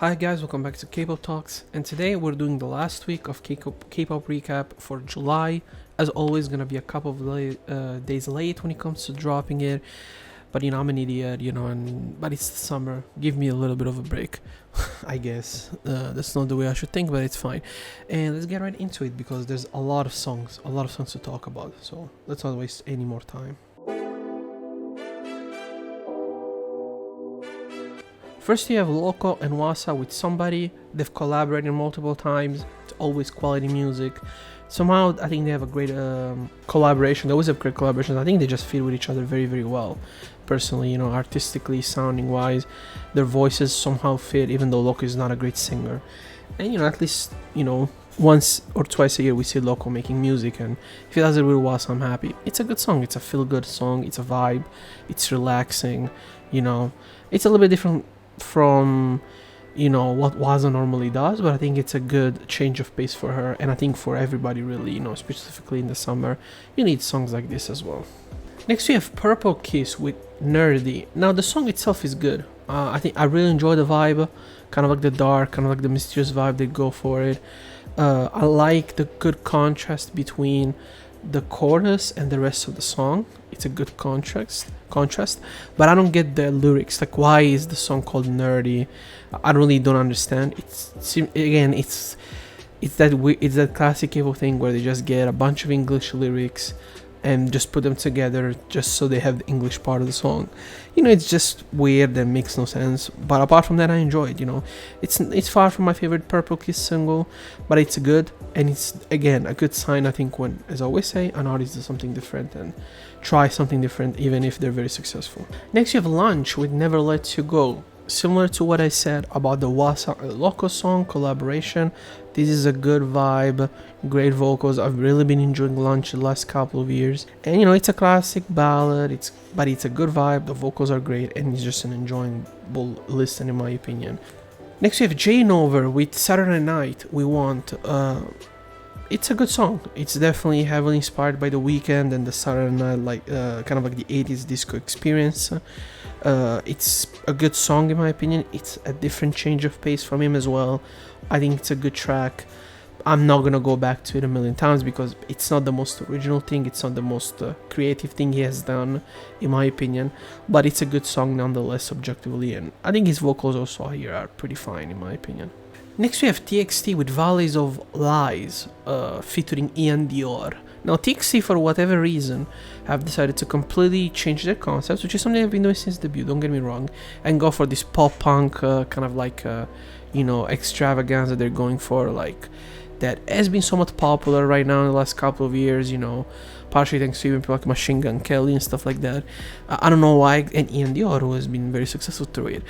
Hi guys, welcome back to Kpop Talks, and today we're doing the last week of Kpop recap for July. As always, gonna be a couple of days late when it comes to dropping it, but I'm an idiot, but it's the summer. Give me a little bit of a break, I guess. That's not the way I should think, but it's fine. And let's get right into it because there's a lot of songs to talk about. So let's not waste any more time. First, you have Loco and Wasa with Somebody. They've collaborated multiple times. It's always quality music. Somehow, I think they have a great collaboration. They always have great collaborations. I think they just fit with each other very, very well. Personally, artistically, sounding wise, their voices somehow fit, even though Loco is not a great singer. And, at least, once or twice a year we see Loco making music, and if he does it with Wasa, I'm happy. It's a good song. It's a feel-good song. It's a vibe. It's relaxing. It's a little bit different from what Waza normally does, but I think it's a good change of pace for her, and I think for everybody really, specifically in the summer, you need songs like this as well. Next we have Purple Kiss with Nerdy. Now the song itself is good. I think I really enjoy the vibe, kind of like the dark, kind of like the mysterious vibe they go for it. I like the good contrast between the chorus and the rest of the song. It's a good contrast, but I don't get the lyrics. Like, why is the song called Nerdy? I really don't understand. It's that classic K-pop thing where they just get a bunch of English lyrics and just put them together just so they have the English part of the song. It's just weird and makes no sense. But apart from that, I enjoy it. It's far from my favorite Purple Kiss single, but it's good, and it's again a good sign. I think when, as I always say, an artist does something different and try something different, even if they're very successful. Next, you have Lunch with Never Let You Go. Similar to what I said about the Wasa Loco song collaboration, this is a good vibe, great vocals. I've really been enjoying Lunch the last couple of years, and it's a classic ballad. But it's a good vibe. The vocals are great, and it's just an enjoyable listen in my opinion. Next we have Jane Over with Saturday Night We Want. It's a good song. It's definitely heavily inspired by The Weeknd and the Saturday Night, kind of like the 80s disco experience. It's a good song in my opinion. It's a different change of pace from him as well. I think it's a good track. I'm not gonna go back to it a million times because it's not the most original thing. It's not the most creative thing he has done, in my opinion. But it's a good song nonetheless, objectively, and I think his vocals also here are pretty fine, in my opinion. Next we have TXT with Valleys of Lies, featuring Ian Dior. Now TXT, for whatever reason, have decided to completely change their concepts, which is something I've been doing since debut, don't get me wrong, and go for this pop-punk kind of like, extravaganza they're going for, like, that has been somewhat popular right now in the last couple of years, partially thanks to even people like Machine Gun Kelly and stuff like that. I don't know why, and Ian Dior, who has been very successful through it.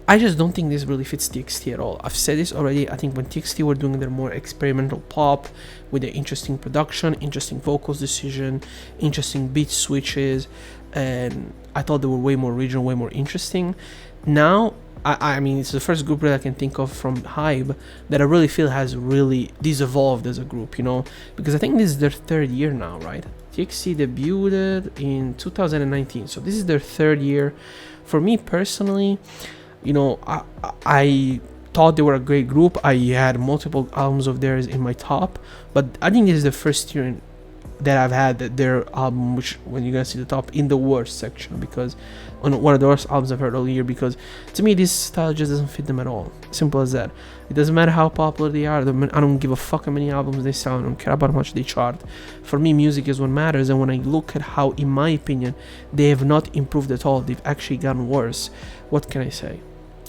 I just don't think this really fits TXT at all. I've said this already. I think when TXT were doing their more experimental pop with the interesting production, interesting vocals decision, interesting beat switches, and I thought they were way more original, way more interesting. Now, I mean, it's the first group that I can think of from Hybe that I really feel has really disevolved as a group, because I think this is their third year now, right? TXT debuted in 2019, so this is their third year. For me personally, I thought they were a great group. I had multiple albums of theirs in my top, but I think this is the first year that I've had their album, which when you're gonna see the top, in the worst section, because one of the worst albums I've heard all year, because to me this style just doesn't fit them at all. Simple as that. It doesn't matter how popular they are. I don't give a fuck how many albums they sell. I don't care about how much they chart. For me, music is what matters, and when I look at how, in my opinion, they have not improved at all, they've actually gotten worse, what can I say?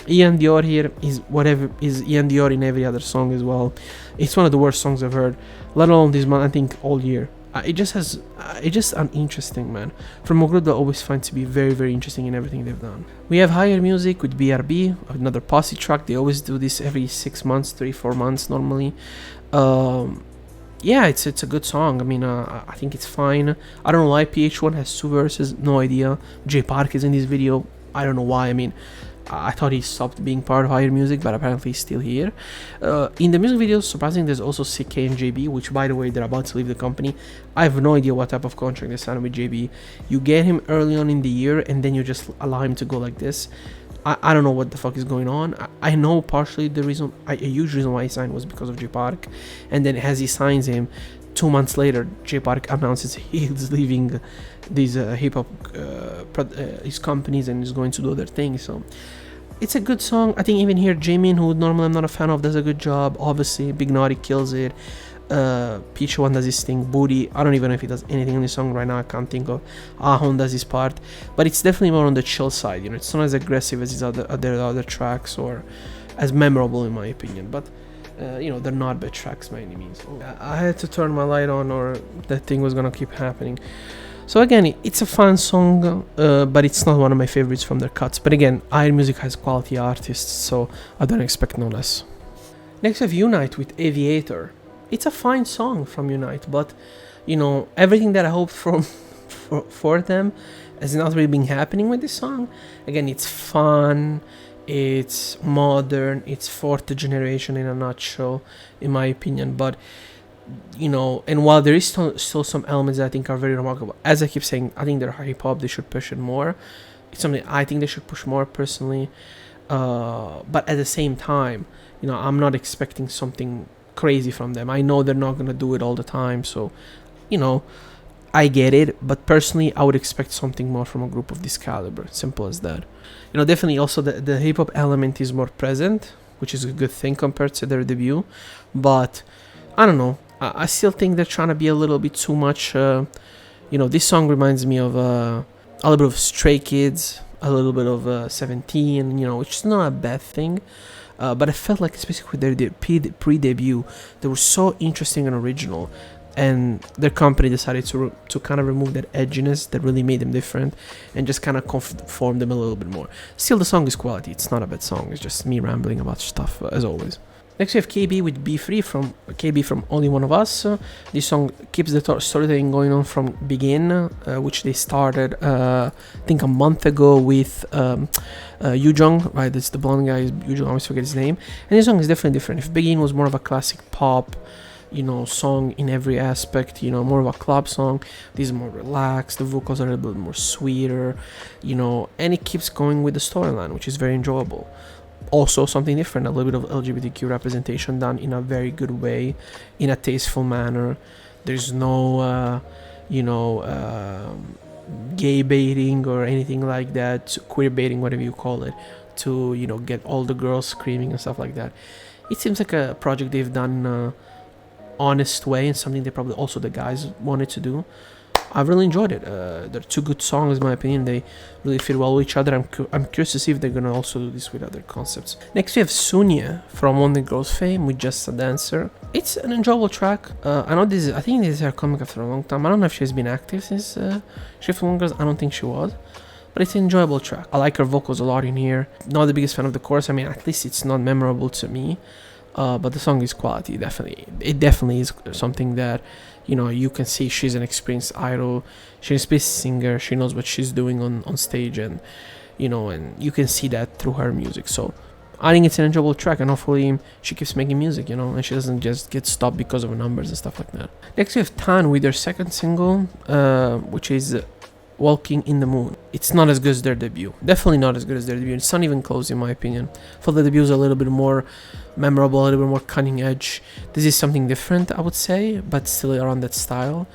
Ian Dior here is Ian Dior in every other song as well. It's one of the worst songs I've heard, let alone this month, I think all year. It's just uninteresting, man. From a group that I always find to be very, very interesting in everything they've done. We have Higher Music with BRB, another posse track. They always do this every 6 months, 3-4 months normally. Yeah, it's a good song. I mean, I think it's fine. I don't know why PH1 has 2 verses, no idea. J Park is in this video, I don't know why. I mean, I thought he stopped being part of Higher Music, but apparently he's still here. In the music videos, surprisingly, there's also CK and JB, which, by the way, they're about to leave the company. I have no idea what type of contract they signed with JB. You get him early on in the year, and then you just allow him to go like this. I don't know what the fuck is going on. I know partially the reason, a huge reason why he signed was because of J Park, and then as he signs him, 2 months later, J Park announces he's leaving these hip hop his companies and is going to do other things. So it's a good song. I think even here, Jamin, who normally I'm not a fan of, does a good job. Obviously, Big Naughty kills it. Peach One does his thing. Booty, I don't even know if he does anything on this song right now. I can't think of. Ahon does his part, but it's definitely more on the chill side. You know, it's not as aggressive as his other tracks, or as memorable in my opinion. But you know, they're not bad tracks by any means. I had to turn my light on, or that thing was gonna keep happening. So again, it's a fun song, but it's not one of my favorites from their cuts. But again, Iron Music has quality artists, so I don't expect no less. Next we have Unite with Aviator. It's a fine song from Unite, but you know, everything that I hoped from for them has not really been happening with this song. Again, it's fun, it's modern, it's fourth generation in a nutshell, in my opinion. But you know, and while there is still some elements that I think are very remarkable, as I keep saying, I think they're hip hop, they should push it more. It's something I think they should push more personally. But at the same time, you know, I'm not expecting something crazy from them. I know they're not gonna do it all the time, so you know, I get it. But personally, I would expect something more from a group of this caliber. Simple as that. You know, definitely also the hip hop element is more present, which is a good thing compared to their debut. But I don't know. I still think they're trying to be a little bit too much. You know, this song reminds me of a little bit of Stray Kids, a little bit of 17. You know, which is not a bad thing. But I felt like, especially with their pre-debut, they were so interesting and original, and their company decided to kind of remove that edginess that really made them different, and just kind of conform them a little bit more. Still, the song is quality. It's not a bad song. It's just me rambling about stuff, as always. Next we have KB with Be Free from KB from Only One of Us. This song keeps the storytelling going on from Begin, which they started I think a month ago with Yoo-jung, right? That's the blonde guy, Yoo-jung, I always forget his name. And this song is definitely different. If Begin was more of a classic pop, you know, song in every aspect, you know, more of a club song, this is more relaxed, the vocals are a little bit more sweeter, you know, and it keeps going with the storyline, which is very enjoyable. Also something different, a little bit of LGBTQ representation done in a very good way, in a tasteful manner. There's no gay baiting or anything like that, queer baiting, whatever you call it, to, you know, get all the girls screaming and stuff like that. It seems like a project they've done in a honest way, and something they probably also the guys wanted to do. I've really enjoyed it. They're two good songs in my opinion. They really fit well with each other. I'm curious to see if they're gonna also do this with other concepts. Next we have Sunya from Wonder Girls fame with Just a Dancer. It's an enjoyable track. I know I think this is her comic after a long time. I don't know if she's been active since Shift Wonder Girls. I don't think she was. But it's an enjoyable track. I like her vocals a lot in here. Not the biggest fan of the chorus. I mean, at least it's not memorable to me. But the song is quality, definitely. It definitely is something that, you know, you can see she's an experienced idol. She's an experienced singer. She knows what she's doing on stage, and, you know, and you can see that through her music. So I think it's an enjoyable track, and hopefully she keeps making music, you know, and she doesn't just get stopped because of numbers and stuff like that. Next we have Tan with their second single, which is Walking in the Moon. It's not as good as their debut. Definitely not as good as their debut. It's not even close in my opinion. For the debut is a little bit more memorable, a little bit more cutting edge. This is something different, I would say, but still around that style.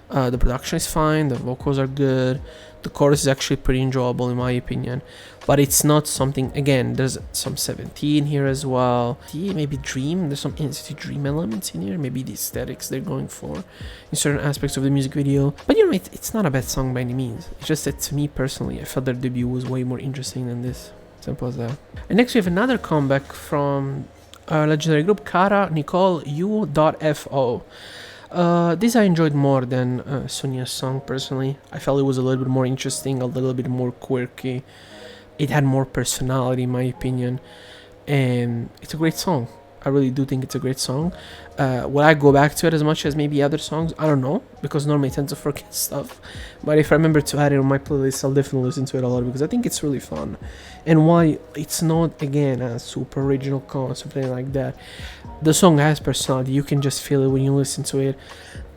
The production is fine, the vocals are good, the chorus is actually pretty enjoyable in my opinion, but it's not something, again, there's some 17 here as well. Maybe Dream, there's some NCT Dream elements in here, maybe the aesthetics they're going for in certain aspects of the music video. But you know, it's not a bad song by any means. It's just that to me personally, I felt their debut was way more interesting than this. Simple as that. And next we have another comeback from our legendary group, Kara Nicole U.FO. This I enjoyed more than Sunya's song personally. I felt it was a little bit more interesting, a little bit more quirky. It had more personality in my opinion, and it's a great song. I really do think it's a great song. Will I go back to it as much as maybe other songs? I don't know, because normally I tend to forget stuff. But if I remember to add it on my playlist, I'll definitely listen to it a lot, because I think it's really fun. And why it's not, again, a super original concept, something like that. The song has personality. You can just feel it when you listen to it.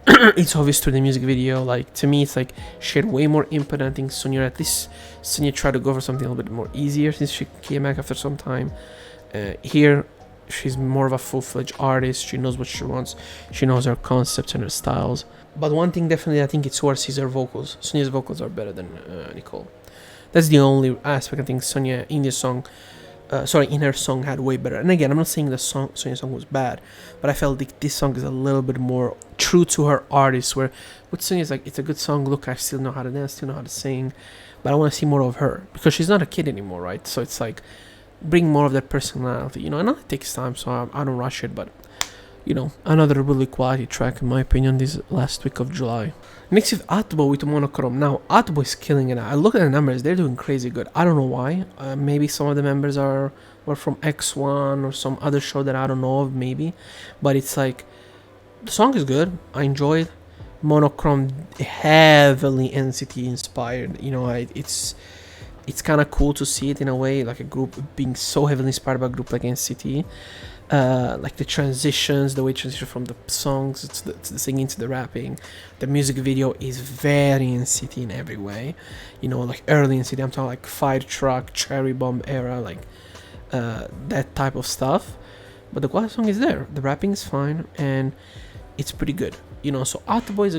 It's obvious through the music video. Like, to me, it's like she had way more input. I think Sonia, at least Sonia tried to go for something a little bit more easier since she came back after some time. Here, she's more of a full-fledged artist. She knows what she wants. She knows her concepts and her styles. But one thing definitely I think it's worse is her vocals. Sonia's vocals are better than Nicole. That's the only aspect I think Sonia in this song, in her song had way better. And again, I'm not saying the Sonia song was bad, but I felt like this song is a little bit more true to her artist. Where with Sonia, it's like, it's a good song. Look, I still know how to dance, still know how to sing, but I want to see more of her because she's not a kid anymore, right? So it's like, bring more of that personality, you know. I know it takes time, so I don't rush it, but you know, another really quality track in my opinion this last week of July. Next with Atbo with Monochrome. Now Atbo is killing it. I look at the numbers, they're doing crazy good. I don't know why. Maybe some of the members were from X1 or some other show that I don't know of, maybe, but it's like the song is good. I enjoyed Monochrome, heavily NCT inspired, you know. It's kind of cool to see it in a way, like a group being so heavily inspired by a group like NCT. Like the transitions, the way it transition from the songs to the singing to the rapping. The music video is very NCT in every way. You know, like early NCT, I'm talking like Fire Truck, Cherry Bomb era, like that type of stuff. But the quality song is there. The rapping is fine and it's pretty good. You know, so Atbo is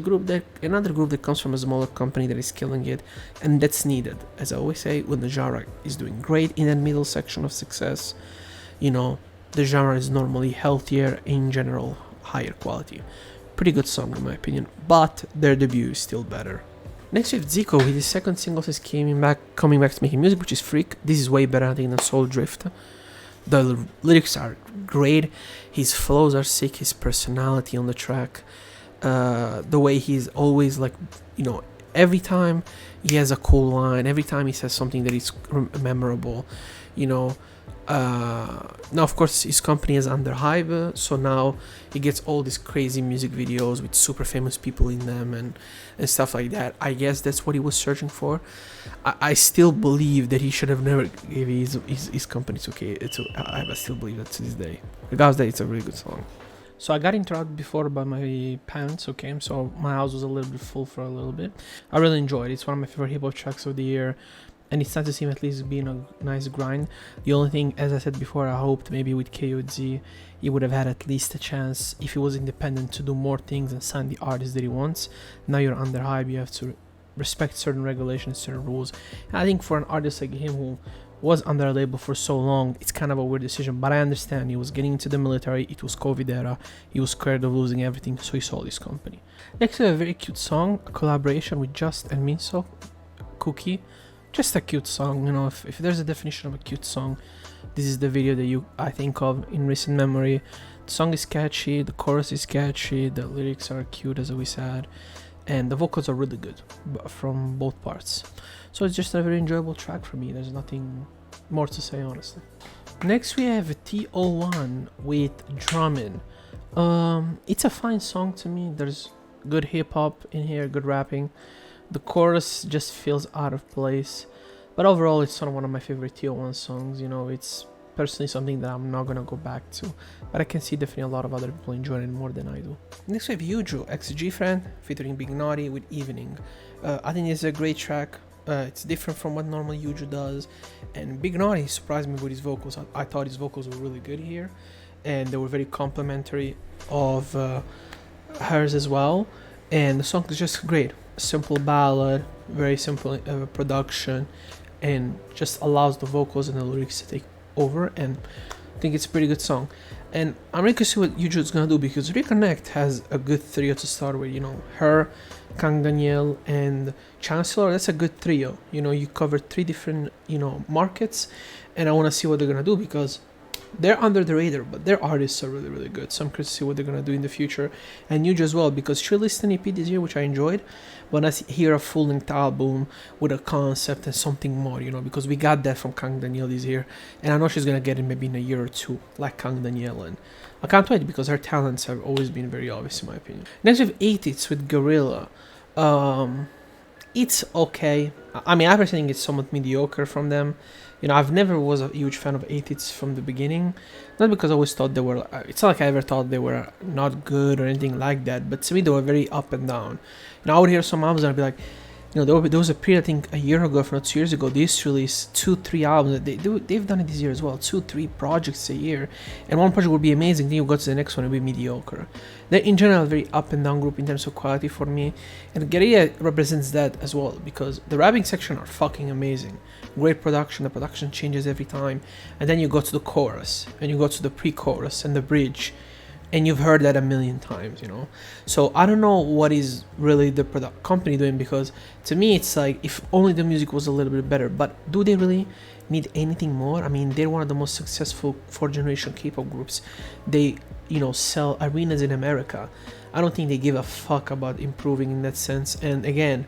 another group that comes from a smaller company that is killing it, and that's needed. As I always say, when the genre is doing great in that middle section of success, you know, the genre is normally healthier, in general, higher quality. Pretty good song in my opinion, but their debut is still better. Next we have Zico with his second single since coming back to making music, which is Freak. This is way better I think than Soul Drift. The lyrics are great, his flows are sick, his personality on the track, the way he's always like, you know, every time he has a cool line, every time he says something that is memorable, you know. Now of course his company is under hype, so now he gets all these crazy music videos with super famous people in them and stuff like that. I guess that's what he was searching for. I still believe that he should have never gave his company to K. I still believe that to this day. Regardless, that it's a really good song. So I got interrupted before by my parents, okay, so my house was a little bit full for a little bit. I really enjoyed it. It's one of my favorite hip-hop tracks of the year, and it's nice to see him at least being a nice grind. The only thing, as I said before, I hoped maybe with KOZ he would have had at least a chance, if he was independent, to do more things and sign the artist that he wants. Now you're under hype, you have to respect certain regulations, certain rules. And I think for an artist like him who was under a label for so long, it's kind of a weird decision, but I understand. He was getting into the military, it was COVID era, he was scared of losing everything, so he sold his company. Next we have a very cute song, a collaboration with Just and Minso, Cookie. Just a cute song, you know. If there's a definition of a cute song, this is the video that I think of in recent memory. The song is catchy, the chorus is catchy, the lyrics are cute as we said, and the vocals are really good from both parts. So it's just a very enjoyable track for me. There's nothing more to say, honestly. Next we have TO1 with Drumming. It's a fine song to me. There's good hip hop in here, good rapping. The chorus just feels out of place, but overall it's not one of my favorite TO1 songs. You know, it's personally something that I'm not gonna go back to, but I can see definitely a lot of other people enjoying it more than I do. Next we have Yuju x Friend featuring Big Naughty with Evening. I think it's a great track. It's different from what normal Yuju does, and Big Naughty surprised me with his vocals. I thought his vocals were really good here, and they were very complimentary of hers as well, and the song is just great. Simple ballad, very simple production, and just allows the vocals and the lyrics to take over, and I think it's a pretty good song. And I'm really curious to see what Yuju is gonna do, because Reconnect has a good trio to start with. You know, her, Kang Daniel, and Chancellor. That's a good trio. You know, you cover 3 different, you know, markets, and I want to see what they're gonna do, because they're under the radar, but their artists are really, really good. So I'm curious to see what they're gonna do in the future. And Yuju as well, because she released an EP this year, which I enjoyed. When I hear a full-length album with a concept and something more, you know, because we got that from Kang Daniel this year, and I know she's gonna get it maybe in a year or 2, like Kang Daniel, and I can't wait because her talents have always been very obvious in my opinion. Next we have 8 It's with Gorilla. It's okay. I mean, I personally think it's somewhat mediocre from them. You know, I've never was a huge fan of 80s from the beginning. Not because I always thought they were. It's not like I ever thought they were not good or anything like that. But to me, they were very up and down. And I would hear some albums and I'd be like, you know, there was a period, I think a year ago, if not 2 years ago, they used to release 2-3 albums. They've done it this year as well, 2-3 projects a year, and one project would be amazing, then you go to the next one and be mediocre. They're in general a very up and down group in terms of quality for me, and Guerrilla represents that as well, because the rapping section are fucking amazing. Great production, the production changes every time, and then you go to the chorus, and you go to the pre-chorus and the bridge, and you've heard that a million times, you know. So I don't know what is really the product company doing, because to me it's like, if only the music was a little bit better. But do they really need anything more? I mean, they're one of the most successful fourth generation K-pop groups. They, you know, sell arenas in America. I don't think they give a fuck about improving in that sense. And again,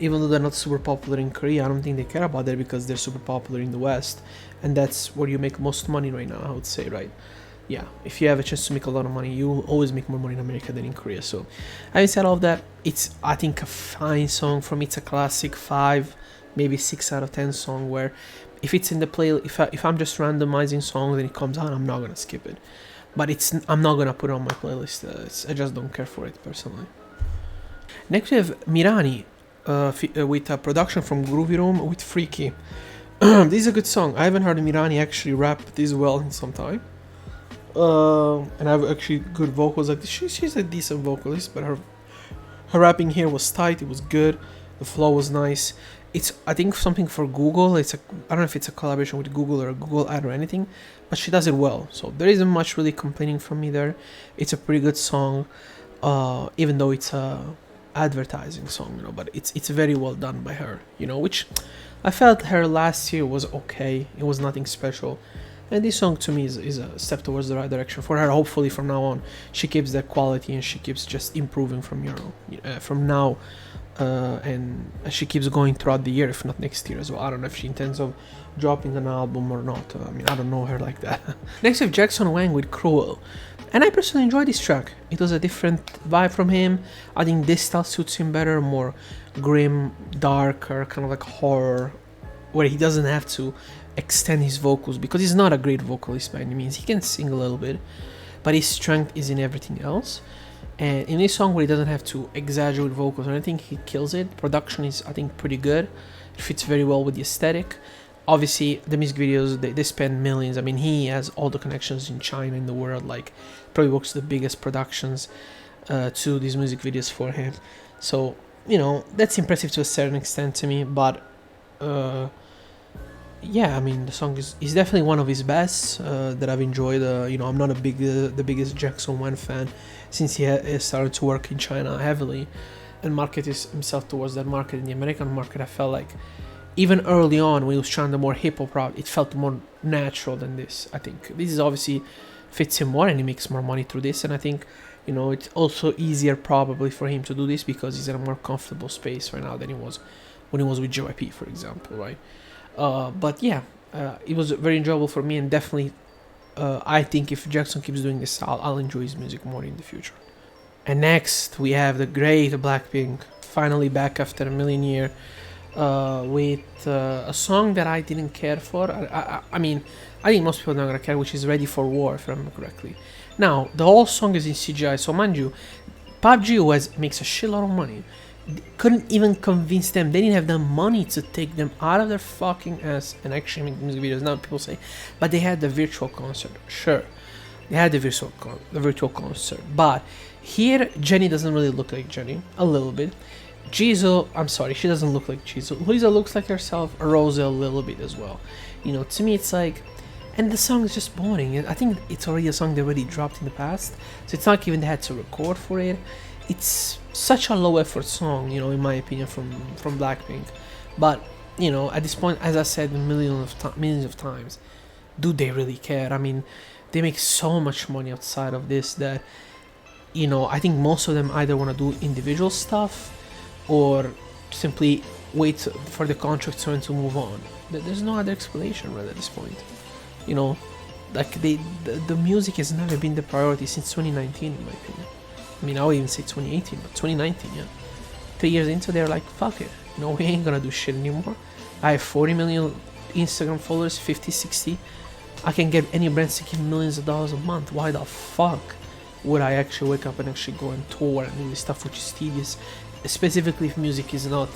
even though they're not super popular in Korea, I don't think they care about that, because they're super popular in the West, and that's where you make most money right now, I would say, right? Yeah, if you have a chance to make a lot of money, you will always make more money in America than in Korea. So, having said all of that, it's, I think, a fine song. For me, it's a classic 5, maybe 6 out of 10 song, where if it's in the play, if I'm just randomizing songs and it comes on, I'm not gonna skip it. But I'm not gonna put it on my playlist. I just don't care for it personally. Next we have Mirani, with a production from Groovy Room with Freaky. This is a good song. I haven't heard Mirani actually rap this well in some time. And I have actually good vocals. Like she's a decent vocalist, but her rapping here was tight. It was good. The flow was nice. It's, I think, something for Google. I don't know if it's a collaboration with Google or a Google ad or anything, but she does it well. So there isn't much really complaining from me there. It's a pretty good song, even though it's a advertising song, you know. But it's very well done by her, you know. Which I felt her last year was okay. It was nothing special. And this song to me is a step towards the right direction for her. Hopefully from now on she keeps that quality and she keeps just improving from now, and she keeps going throughout the year, if not next year as well. I don't know if she intends of dropping an album or not. I mean, I don't know her like that. Next we have Jackson Wang with Cruel, and I personally enjoyed this track. It was a different vibe from him. I think this style suits him better, more grim, darker, kind of like horror, where he doesn't have to extend his vocals, because he's not a great vocalist by any means. He can sing a little bit, but his strength is in everything else. And in this song, where he doesn't have to exaggerate vocals or anything, he kills it. Production is, I think, pretty good. It fits very well with the aesthetic. Obviously, the music videos, they spend millions. I mean, he has all the connections in China, in the world, like probably works the biggest productions to these music videos for him. So, you know, that's impressive to a certain extent to me, but yeah, I mean, the song is definitely one of his best that I've enjoyed. You know, I'm not the biggest Jackson Wang fan, since he started to work in China heavily and market himself towards that market. In the American market, I felt like even early on when he was trying the more hip-hop route, it felt more natural than this. I think this is obviously fits him more and he makes more money through this, and I think, you know, it's also easier probably for him to do this because he's in a more comfortable space right now than he was when he was with JYP, for example, right? But yeah, it was very enjoyable for me, and definitely I think if Jackson keeps doing this, I'll enjoy his music more in the future. And next we have the great Blackpink, finally back after a million years, with a song that I didn't care for. I mean, I think most people are not gonna care, which is Ready for War, if I remember correctly. Now, the whole song is in CGI, so mind you, PUBG makes a shitload of money. Couldn't even convince them. They didn't have the money to take them out of their fucking ass and actually make music videos. Now people say, but they had the virtual concert. Sure, they had the virtual concert. But here, Jennie doesn't really look like Jennie. A little bit. Jisoo, I'm sorry, she doesn't look like Jisoo. Lisa looks like herself. Rose a little bit as well. You know, to me it's like, and the song is just boring. I think it's already a song they already dropped in the past, so it's not even they had to record for it. It's such a low effort song, you know, in my opinion, from Blackpink. But, you know, at this point, as I said millions of times, do they really care? I mean, they make so much money outside of this that, you know, I think most of them either want to do individual stuff or simply wait for the contract to move on. There's no other explanation really at this point. You know, like the music has never been the priority since 2019, in my opinion. I mean, I would even say 2018, but 2019, yeah. 3 years into, they're like, fuck it, we ain't gonna do shit anymore. I have 40 million Instagram followers, 50, 60. I can get any brand seeking millions of dollars a month. Why the fuck would I actually wake up and actually go and tour and do this stuff, which is tedious, specifically if music is not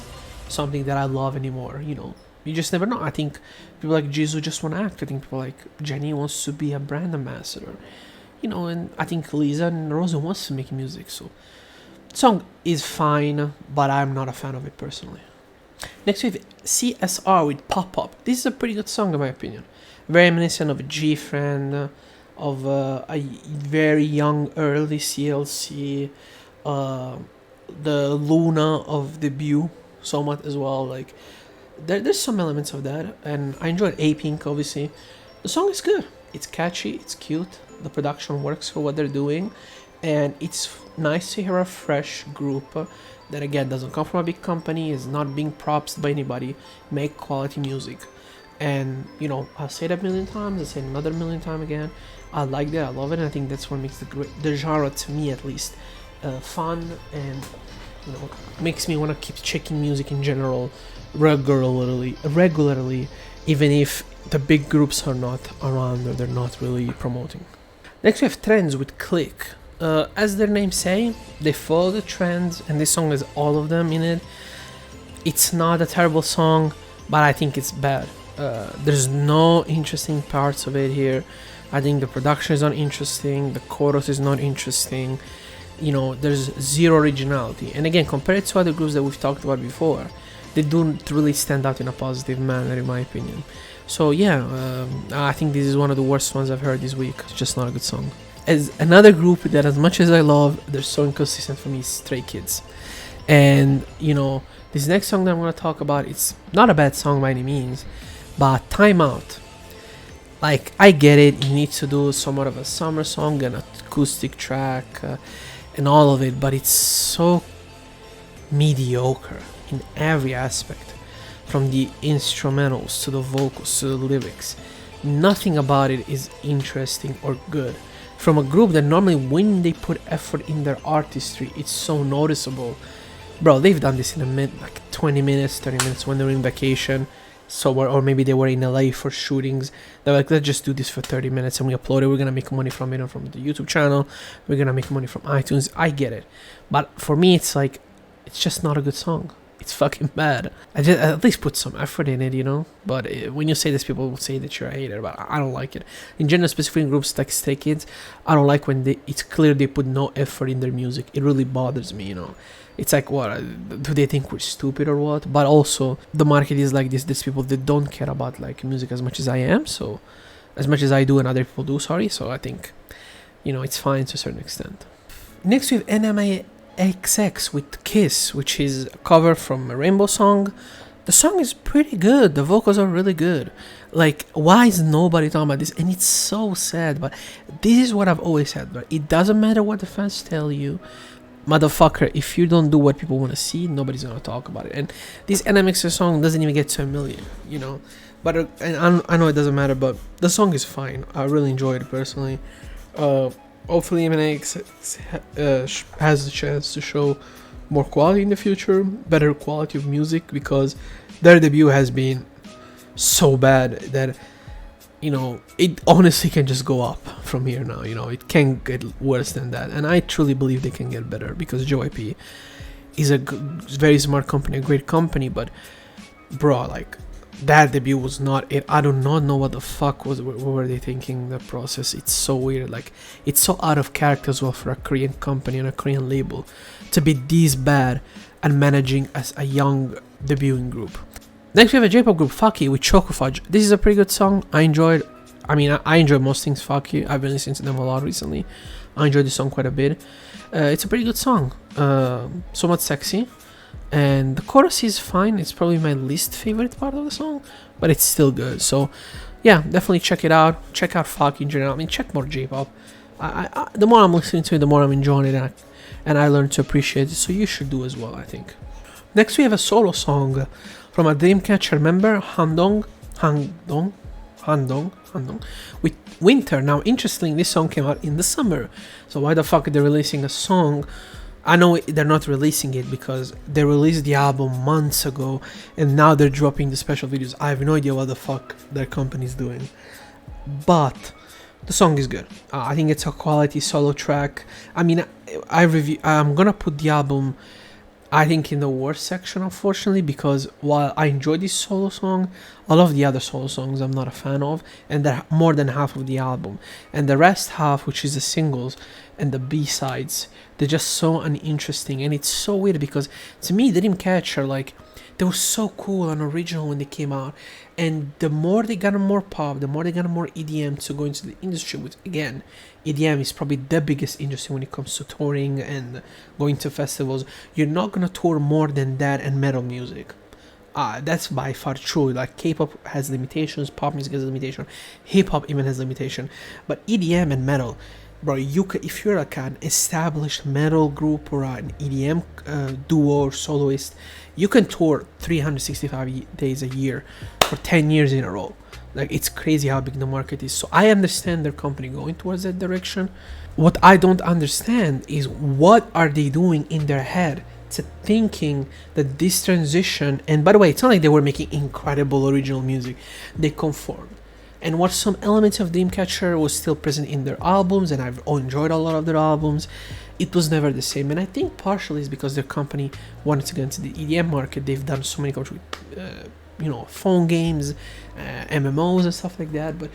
something that I love anymore. You just never know. I think people like Jisoo just want to act. I think people like Jennie wants to be a brand ambassador, and I think Lisa and Rosa wants to make music. So the song is fine, but I'm not a fan of it personally. Next we have CSR with Kpop. This is a pretty good song in my opinion. Very reminiscent of a G-Friend, of a very young early CLC, the Luna of debut somewhat as well. Like there's some elements of that, and I enjoyed A-Pink obviously. The song is good. It's catchy, it's cute, the production works for what they're doing, and it's nice to hear a fresh group that again doesn't come from a big company, is not being propsed by anybody, make quality music. And I'll say that a million times, I'll say it another million times again. I like that, I love it, and I think that's what makes the genre, to me at least, fun, and makes me want to keep checking music in general regularly, even if the big groups are not around or they're not really promoting. Next we have Trends with Click. As their name say, they follow the trends, and this song has all of them in it. It's not a terrible song, but I think it's bad. There's no interesting parts of it here. I think the production is not interesting, the chorus is not interesting. There's zero originality. And again, compared to other groups that we've talked about before, they don't really stand out in a positive manner, in my opinion. So yeah, I think this is one of the worst ones I've heard this week. It's just not a good song. As another group that, as much as I love, they're so inconsistent for me, is Stray Kids. And this next song that I'm going to talk about, it's not a bad song by any means, but Time Out. Like, I get it, you need to do somewhat of a summer song, an acoustic track, and all of it, but it's so mediocre in every aspect, from the instrumentals to the vocals to the lyrics. Nothing about it is interesting or good. From a group that normally, when they put effort in their artistry, it's so noticeable. Bro, they've done this in a minute, like 20 minutes, 30 minutes when they're in vacation somewhere, or maybe they were in LA for shootings. They're like, let's just do this for 30 minutes and we upload it. We're gonna make money from it, or from the YouTube channel. We're gonna make money from iTunes. I get it. But for me, it's like, it's just not a good song. It's fucking bad. I just at least put some effort in it, But when you say this, people will say that you're a hater, but I don't like it. In general, specifically in groups like Stray Kids, I don't like when it's clear they put no effort in their music. It really bothers me, It's like, what, do they think we're stupid or what? But also, the market is like this. There's people that don't care about like music as much as I am, so as much as I do and other people do, sorry. So I think, it's fine to a certain extent. Next we have NMAXX with Kiss, which is a cover from a Rainbow song. The song is pretty good. The vocals are really good. Like, why is nobody talking about this? And it's so sad, but this is what I've always said, but it doesn't matter what the fans tell you. Motherfucker, if you don't do what people want to see, nobody's gonna talk about it. And this NMAXX song doesn't even get to 1 million, But and I know it doesn't matter, but the song is fine. I really enjoyed it personally. Hopefully NMAXX has the chance to show more quality in the future, better quality of music, because their debut has been so bad that it honestly can just go up from here now. It can't get worse than that, and I truly believe they can get better, because JYP is a very smart company, a great company, but bro, like, that debut was not it. I do not know what the fuck what were they thinking in the process. It's so weird. Like, it's so out of character as well for a Korean company and a Korean label to be this bad and managing as a young debuting group. Next we have a J-pop group, Fuck You, with Choco Fudge. This is a pretty good song. I enjoy most things Fuck You. I've been listening to them a lot recently. I enjoyed the song quite a bit. It's a pretty good song. Somewhat sexy. And the chorus is fine. It's probably my least favorite part of the song, but it's still good. So yeah, definitely check it out. Check out Fuck You in general. Check more J-pop. The more I'm listening to it, the more I'm enjoying it, and I learn to appreciate it. So you should do as well, I think. Next we have a solo song from a Dreamcatcher member, Handong, with Winter. Now, interestingly, this song came out in the summer. So why the fuck are they releasing a song I know they're not releasing it because they released the album months ago and now they're dropping the special videos. I have no idea what the fuck their company's doing. But the song is good. I think it's a quality solo track. I mean, I'm gonna put the album, I think, in the worst section, unfortunately, because while I enjoy this solo song, a lot of the other solo songs I'm not a fan of, and they're more than half of the album. And the rest half, which is the singles and the B-sides, they're just so uninteresting. And it's so weird because, to me, Dreamcatcher, like, they were so cool and original when they came out. And the more they got more pop, the more they got more EDM to go into the industry, which, again, EDM is probably the biggest industry when it comes to touring and going to festivals. You're not gonna tour more than that and metal music. That's by far true. Like, K-pop has limitations, pop music has limitation, hip-hop even has limitation. But EDM and metal, bro, you could, if you're like an established metal group or an EDM duo or soloist, you can tour 365 days a year for 10 years in a row. Like, it's crazy how big the market is. So I understand their company going towards that direction. What I don't understand is what are they doing in their head to thinking that this transition, and by the way, it's not like they were making incredible original music, they conformed. And what some elements of Dreamcatcher was still present in their albums, and I've enjoyed a lot of their albums, it was never the same. And I think partially is because their company wanted to get into the EDM market. They've done so many countries, phone games, MMOs and stuff like that, but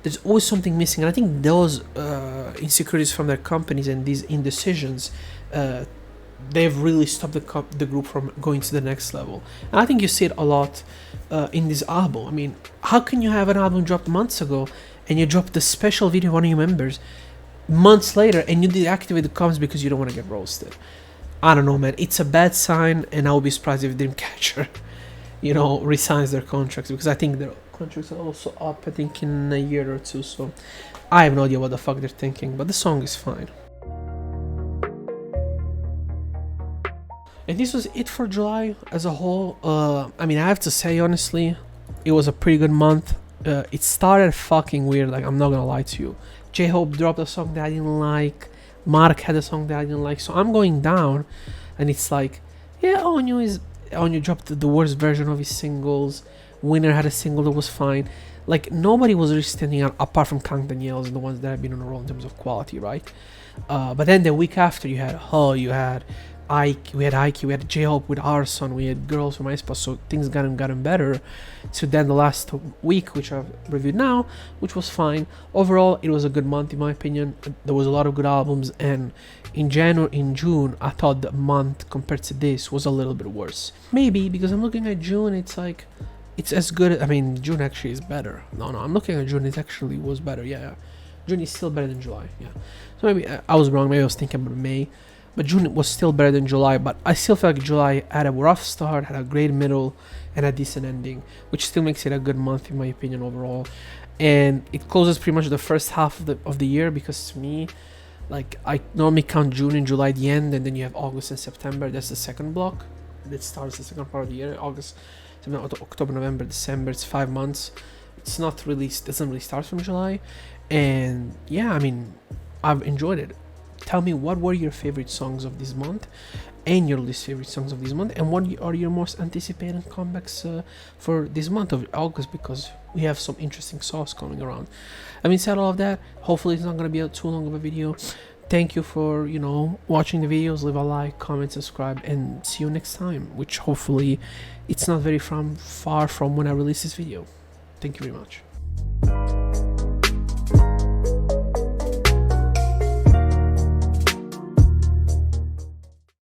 there's always something missing. And I think those insecurities from their companies and these indecisions, they've really stopped the group from going to the next level. And I think you see it a lot in this album. I mean, how can you have an album dropped months ago and you drop the special video of one of your members months later and you deactivate the comments because you don't want to get roasted? I don't know, man. It's a bad sign, and I would be surprised if Dreamcatcher, resigns their contracts, because I think their contracts are also up, I think, in a year or two. So I have no idea what the fuck they're thinking, but the song is fine. And this was it for July as a whole. I mean, I have to say, honestly, it was a pretty good month. It started fucking weird, like, I'm not gonna lie to you. J-Hope dropped a song that I didn't like. Mark had a song that I didn't like. So I'm going down, and it's like, yeah, Onyu dropped the worst version of his singles. Winner had a single that was fine. Like, nobody was really standing out apart from Kang Daniels and the ones that have been on a roll in terms of quality, right? But then the week after, you had you had Ike, we had J-Hope with Arson, we had Girls from aespa, so things gotten better. So then the last week, which I've reviewed now, which was fine. Overall, it was a good month in my opinion. There was a lot of good albums, and in June, I thought the month compared to this was a little bit worse. Maybe because I'm looking at June, it's like, it's as good. I mean, June actually is better. No, I'm looking at June, it actually was better. Yeah. June is still better than July. Yeah. So maybe I was wrong. Maybe I was thinking about May. But June was still better than July, but I still feel like July had a rough start, had a great middle, and a decent ending, which still makes it a good month in my opinion overall. And it closes pretty much the first half of the year, because to me, like, I normally count June and July the end, and then you have August and September. That's the second block. That starts the second part of the year. August, September, October, November, December. It's 5 months. It's not really, doesn't really start from July. And yeah, I mean, I've enjoyed it. Tell me, what were your favorite songs of this month and your least favorite songs of this month, and what are your most anticipated comebacks for this month of August, because we have some interesting songs coming around. Having said all of that, hopefully it's not going to be too long of a video. Thank you for watching the videos. Leave a like, comment, subscribe, and see you next time, which hopefully it's not very far from when I release this video. Thank you very much.